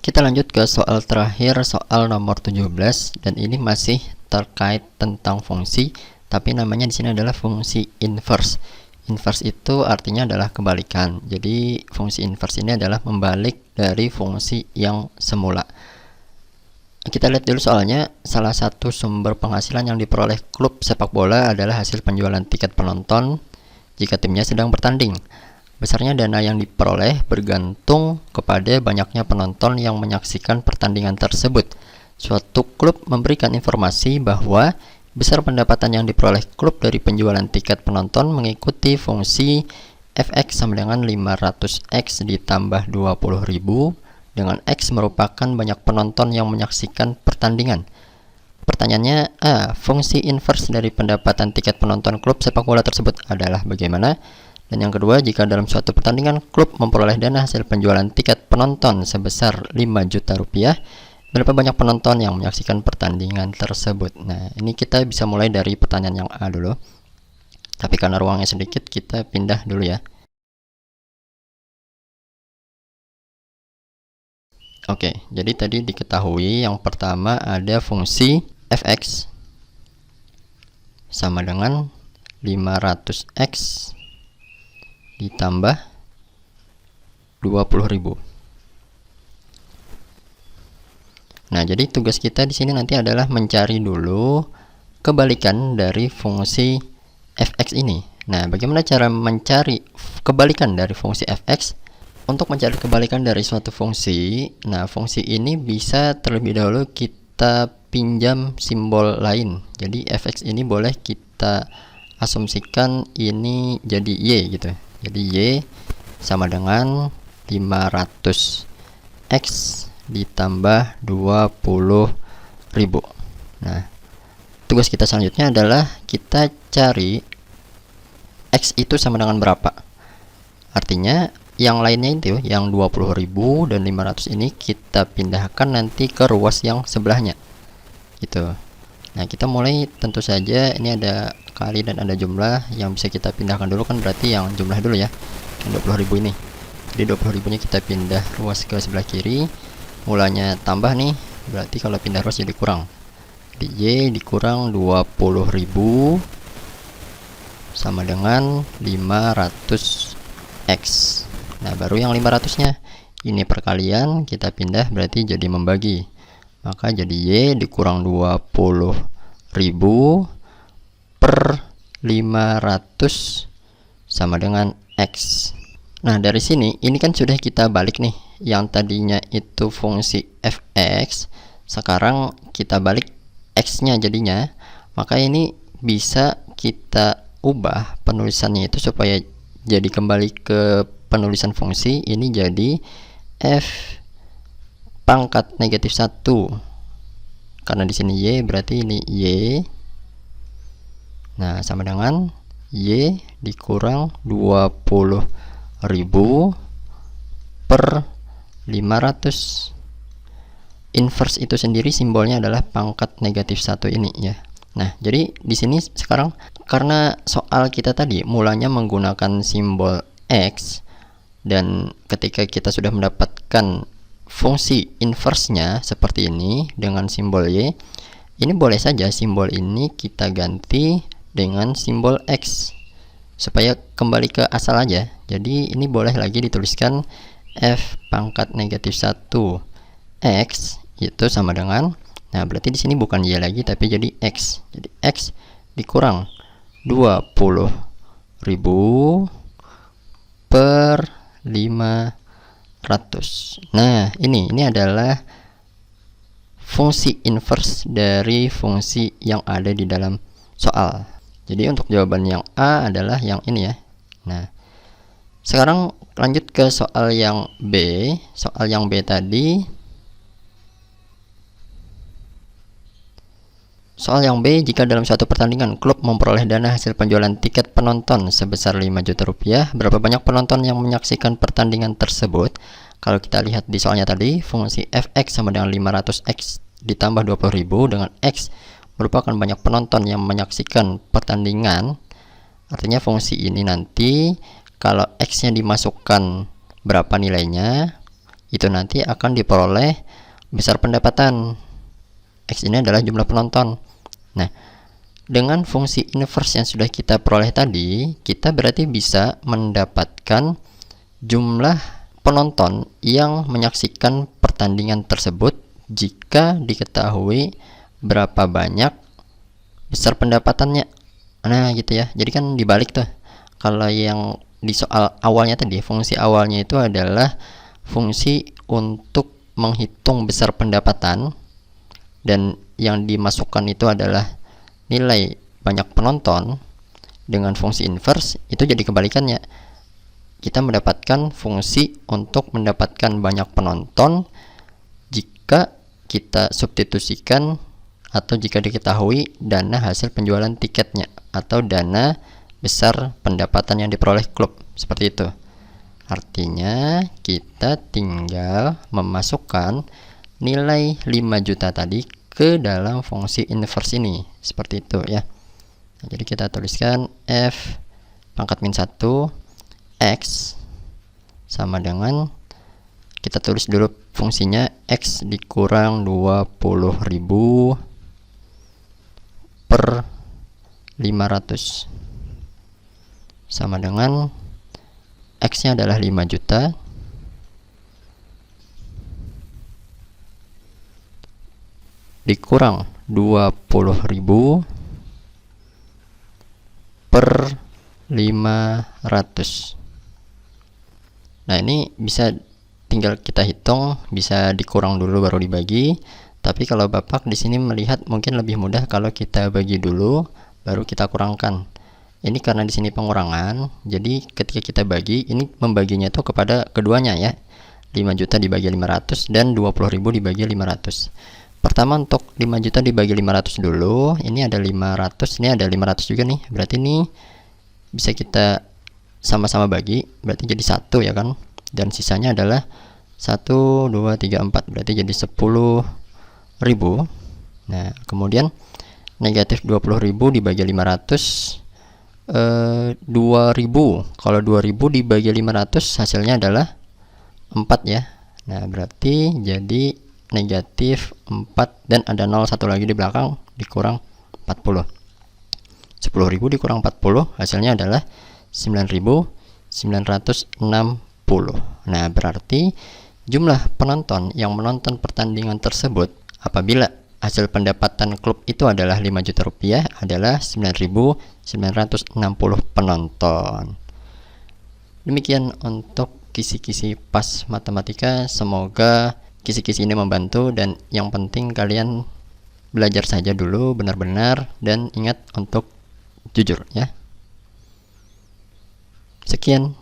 Kita lanjut ke soal terakhir, soal nomor 17, dan ini masih terkait tentang fungsi, tapi namanya di sini adalah fungsi inverse. Inverse itu artinya adalah kebalikan. Jadi fungsi inverse ini adalah membalik dari fungsi yang semula. Kita lihat dulu soalnya. Salah satu sumber penghasilan yang diperoleh klub sepak bola adalah hasil penjualan tiket penonton jika timnya sedang bertanding. Besarnya dana yang diperoleh bergantung kepada banyaknya penonton yang menyaksikan pertandingan tersebut. Suatu klub memberikan informasi bahwa besar pendapatan yang diperoleh klub dari penjualan tiket penonton mengikuti fungsi fx sama dengan 500x ditambah 20.000, dengan x merupakan banyak penonton yang menyaksikan pertandingan. Pertanyaannya, fungsi inverse dari pendapatan tiket penonton klub sepak bola tersebut adalah bagaimana? Dan yang kedua, jika dalam suatu pertandingan klub memperoleh dana hasil penjualan tiket penonton sebesar 5 juta rupiah, berapa banyak penonton yang menyaksikan pertandingan tersebut? Nah, ini kita bisa mulai dari pertanyaan yang A dulu. Tapi karena ruangnya sedikit, kita pindah dulu ya. Oke, jadi tadi diketahui yang pertama ada fungsi fx sama dengan 500x ditambah 20.000. Nah, jadi tugas kita di sini nanti adalah mencari dulu kebalikan dari fungsi fx ini. Nah, bagaimana cara mencari kebalikan dari fungsi fx? Untuk mencari kebalikan dari suatu fungsi, nah fungsi ini bisa terlebih dahulu kita pinjam simbol lain. Jadi fx ini boleh kita asumsikan ini jadi y gitu. Jadi y sama dengan 500x ditambah 20.000. Nah, tugas kita selanjutnya adalah kita cari x itu sama dengan berapa. Artinya yang lainnya itu, yang 20.000 dan 500 ini kita pindahkan nanti ke ruas yang sebelahnya gitu. Nah, kita mulai tentu saja ini ada kali dan ada jumlah yang bisa kita pindahkan dulu, kan berarti yang jumlah dulu ya, yang 20.000 ini. Jadi 20.000 nya kita pindah ruas ke sebelah kiri, mulanya tambah nih, berarti kalau pindah ruas jadi kurang. Jadi y dikurang 20.000 sama dengan 500x. Nah, baru yang 500 nya ini perkalian, kita pindah berarti jadi membagi, maka jadi y dikurang 20.000 per 500 sama dengan x. Nah, dari sini ini kan sudah kita balik nih, yang tadinya itu fungsi fx, sekarang kita balik x nya jadinya, maka ini bisa kita ubah penulisannya itu supaya jadi kembali ke penulisan fungsi ini jadi f pangkat negatif 1, karena di sini y berarti ini y. Nah, sama dengan y dikurang 20.000 per 500. Inverse itu sendiri simbolnya adalah pangkat negatif 1 ini ya. Nah, jadi di sini sekarang karena soal kita tadi mulanya menggunakan simbol x, dan ketika kita sudah mendapatkan fungsi inverse-nya seperti ini dengan simbol y, ini boleh saja simbol ini kita ganti dengan simbol x supaya kembali ke asal aja. Jadi ini boleh lagi dituliskan f pangkat negatif 1 x itu sama dengan, nah berarti di sini bukan y lagi tapi jadi x. Jadi x dikurang 20.000 per 500. Nah, ini adalah fungsi inverse dari fungsi yang ada di dalam soal. Jadi untuk jawaban yang A adalah yang ini ya. Nah, sekarang lanjut ke soal yang B. Soal yang B tadi, soal yang B, jika dalam suatu pertandingan klub memperoleh dana hasil penjualan tiket penonton sebesar 5 juta rupiah, berapa banyak penonton yang menyaksikan pertandingan tersebut? Kalau kita lihat di soalnya tadi, fungsi fx sama dengan 500x ditambah 20.000 dengan x merupakan banyak penonton yang menyaksikan pertandingan. Artinya fungsi ini nanti kalau x nya dimasukkan berapa nilainya, itu nanti akan diperoleh besar pendapatan. X ini adalah jumlah penonton. Nah, dengan fungsi inverse yang sudah kita peroleh tadi, kita berarti bisa mendapatkan jumlah penonton yang menyaksikan pertandingan tersebut jika diketahui berapa banyak besar pendapatannya. Nah, gitu ya. Jadi kan dibalik tuh. Kalau yang di soal awalnya tadi, fungsi awalnya itu adalah fungsi untuk menghitung besar pendapatan, dan yang dimasukkan itu adalah nilai banyak penonton. Dengan fungsi inverse itu jadi kebalikannya. Kita mendapatkan fungsi untuk mendapatkan banyak penonton jika kita substitusikan atau jika diketahui dana hasil penjualan tiketnya atau dana besar pendapatan yang diperoleh klub. Seperti itu. Artinya kita tinggal memasukkan nilai 5 juta tadi ke dalam fungsi inverse ini. Seperti itu ya. Nah, jadi kita tuliskan F pangkat min 1 X sama dengan, kita tulis dulu fungsinya, X dikurang 20.000 per 500 sama dengan X nya adalah 5 juta dikurang 20.000 per 500. Nah, ini bisa tinggal kita hitung, bisa dikurang dulu baru dibagi. Tapi kalau Bapak di sini melihat mungkin lebih mudah kalau kita bagi dulu baru kita kurangkan. Ini karena di sini pengurangan, jadi ketika kita bagi, ini membaginya itu kepada keduanya ya. 5 juta dibagi 500 dan 20.000 dibagi 500. Pertama untuk 5 juta dibagi 500 dulu. Ini ada 500, ini ada 500 juga nih. Berarti ini bisa kita sama-sama bagi, berarti jadi 1 ya kan. Dan sisanya adalah 1, 2, 3, 4, berarti jadi 10.000. Nah, kemudian negatif 20.000 dibagi 500, 2000. Kalau 2000 dibagi 500 hasilnya adalah 4 ya. Nah, berarti jadi negatif 4 dan ada 0 satu lagi di belakang dikurang 40. 10.000 dikurang 40 hasilnya adalah 9.960. Nah, berarti jumlah penonton yang menonton pertandingan tersebut apabila hasil pendapatan klub itu adalah 5 juta rupiah adalah 9.960 penonton. Demikian untuk kisi-kisi pas matematika. Semoga kisi-kisi ini membantu, dan yang penting kalian belajar saja dulu benar-benar dan ingat untuk jujur ya. Sekian.